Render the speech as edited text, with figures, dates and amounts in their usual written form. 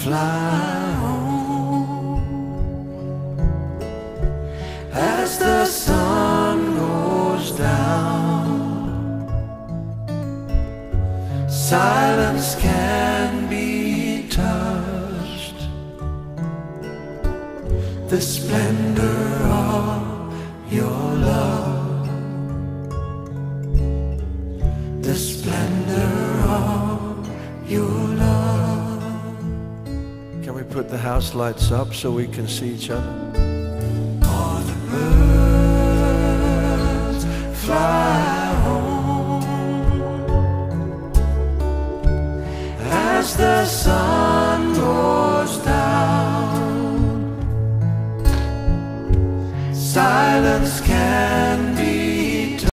fly home. As the sun goes down, silence can be touched. The splendor of your love, the splendor of your love. Can we put the house lights up so we can see each other? All the birds fly home as the sun